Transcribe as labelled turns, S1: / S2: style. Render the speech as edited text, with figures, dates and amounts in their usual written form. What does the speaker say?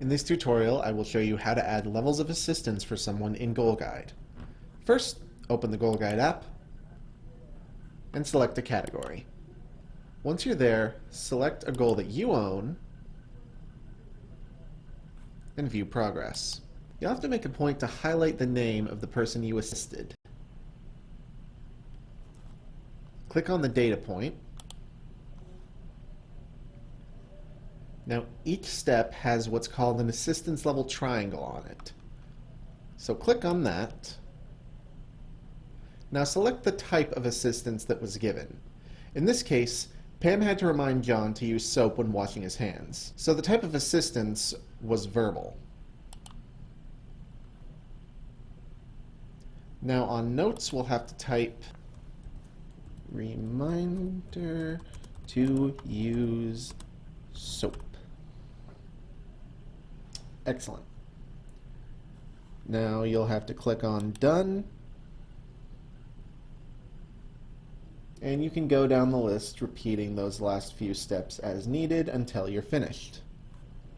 S1: In this tutorial, I will show you how to add levels of assistance for someone in Goal Guide. First, open the Goal Guide app and select a category. Once you're there, select a goal that you own and view progress. You'll have to make a point to highlight the name of the person you assisted. Click on the data point. Now, each step has what's called an assistance level triangle on it. So click on that. Now select the type of assistance that was given. In this case, Pam had to remind John to use soap when washing his hands. So the type of assistance was verbal. Now on notes, we'll have to type reminder to use soap. Excellent. Now you'll have to click on Done, and you can go down the list repeating those last few steps as needed until you're finished.